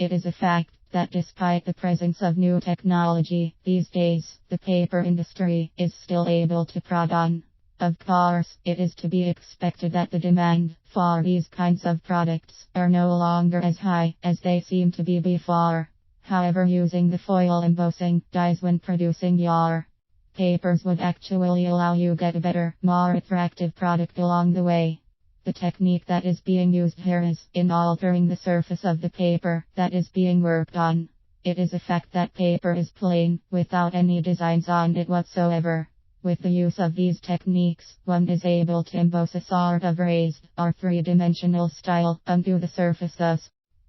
It is a fact that despite the presence of new technology, these days, the paper industry is still able to prod on. Of course, it is to be expected that the demand for these kinds of products are no longer as high as they seem to be before. However, using the foil embossing dyes when producing your papers would actually allow you get a better, more attractive product along the way. The technique that is being used here is in altering the surface of the paper that is being worked on. It is a fact that paper is plain, without any designs on it whatsoever. With the use of these techniques, one is able to emboss a sort of raised or three-dimensional style onto the surface, thus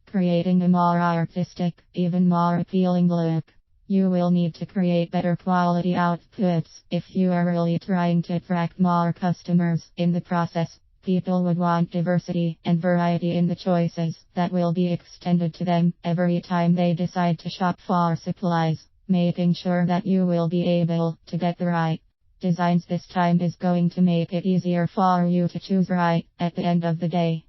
creating a more artistic, even more appealing look. You will need to create better quality outputs if you are really trying to attract more customers. In the process, people would want diversity and variety in the choices that will be extended to them every time they decide to shop for supplies. Making sure that you will be able to get the right designs this time is going to make it easier for you to choose right at the end of the day.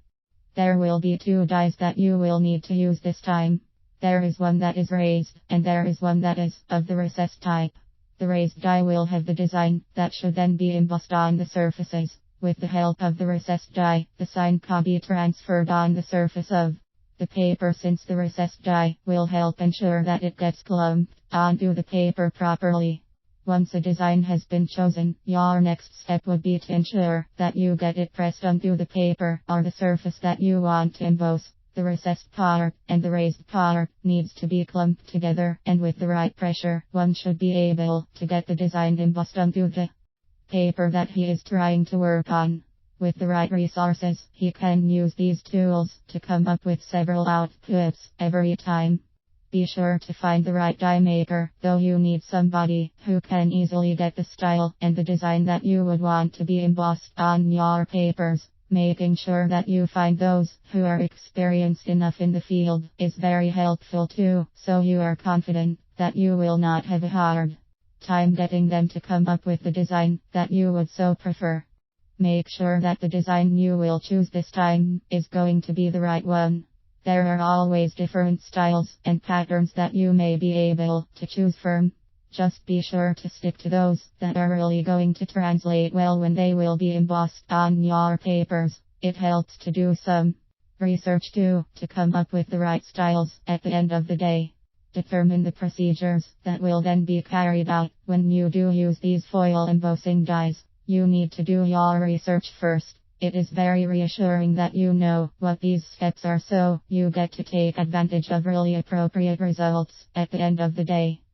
There will be two dyes that you will need to use this time. There is one that is raised, and there is one that is of the recessed type. The raised dye will have the design that should then be embossed on the surfaces. With the help of the recessed dye, the sign can be transferred on the surface of the paper, since the recessed dye will help ensure that it gets clumped onto the paper properly. Once a design has been chosen, your next step would be to ensure that you get it pressed onto the paper or the surface that you want to emboss. The recessed part and the raised part needs to be clumped together, and with the right pressure, one should be able to get the design embossed onto the paper that he is trying to work on. With the right resources, he can use these tools to come up with several outputs every time. Be sure to find the right dye maker, though you need somebody who can easily get the style and the design that you would want to be embossed on your papers. Making sure that you find those who are experienced enough in the field is very helpful too, so you are confident that you will not have a hard time getting them to come up with the design that you would so prefer. Make sure that the design you will choose this time is going to be the right one. There are always different styles and patterns that you may be able to choose from. Just be sure to stick to those that are really going to translate well when they will be embossed on your papers. It helps to do some research too, to come up with the right styles at the end of the day. Determine the procedures that will then be carried out when you do use these foil embossing dyes. You need to do your research first. It is very reassuring that you know what these steps are, so you get to take advantage of really appropriate results at the end of the day.